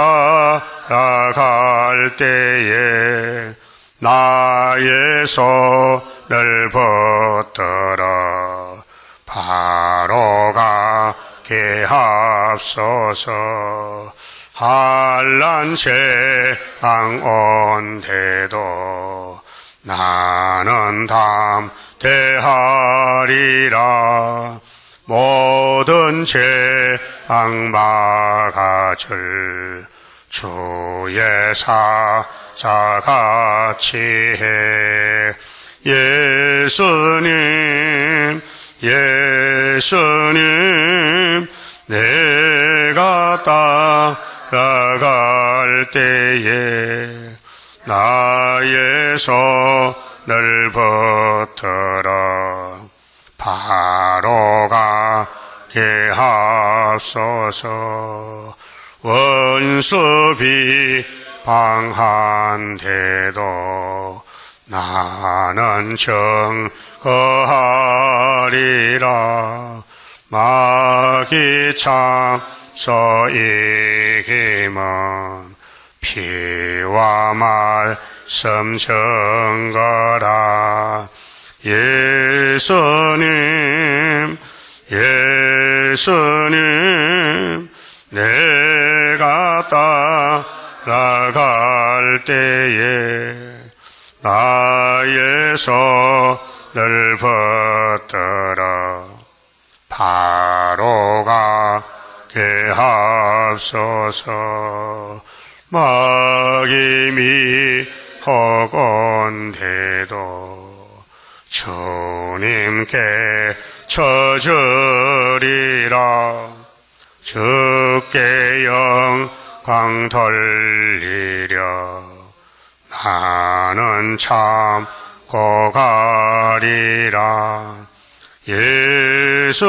따라갈 때에 나의 손을 붙들어 바로 가게 하옵소서. 환난 재앙 온데도 나는 담대하리라. 모든 재앙 막아줄 주의 사자같이 해. 예수님 내가 따라갈 때에 나의 손을 붙들어 바로 가게 하옵소서. 원수 비방한데도 나는 정거하리라. 마귀 참소 이김은 피와 말씀 증거라. 예수님 내가 따라갈 때에 나의 손을 붙들어 바로 가게 하옵소서. 마귀 미혹온데도 주님께 쳐주리라. 주께 영광 돌리려 나는 참고 가리라. 예수님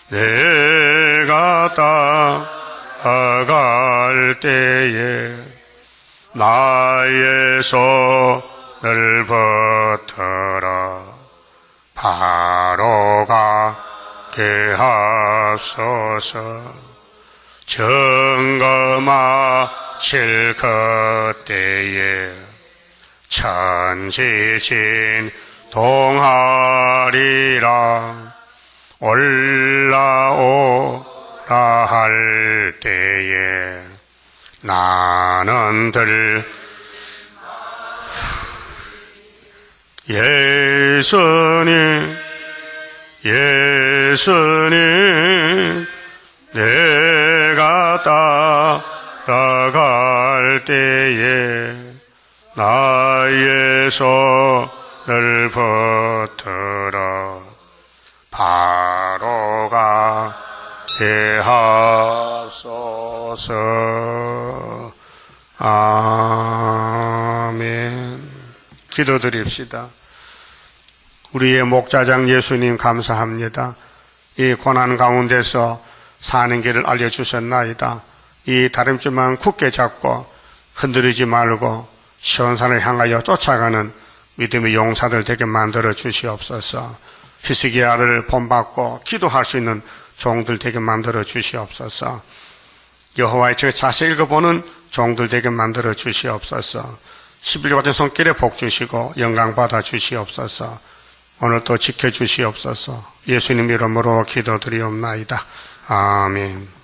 내가 따라갈 때에 나의 손을 붙들어 바로 가게 하옵소서. 증거 마칠 그때에 천지진 동하리라. 올라오라 할 때에 나는 예수님 내가 따라갈 때에 나의 손을 붙들어 바로 가게 하소서. 아멘. 기도드립시다. 우리의 목자장 예수님 감사합니다. 이 고난 가운데서 사는 길을 알려주셨나이다. 이 다름쥐만 굳게 잡고 흔들리지 말고 시온산을 향하여 쫓아가는 믿음의 용사들 되게 만들어 주시옵소서. 히스기야를 본받고 기도할 수 있는 종들 되게 만들어 주시옵소서. 여호와의 책 자세히 읽어보는 종들 되게 만들어 주시옵소서. 11조 같은 손길에 복 주시고 영광 받아 주시옵소서. 오늘도 지켜주시옵소서. 예수님 이름으로 기도드리옵나이다. 아멘.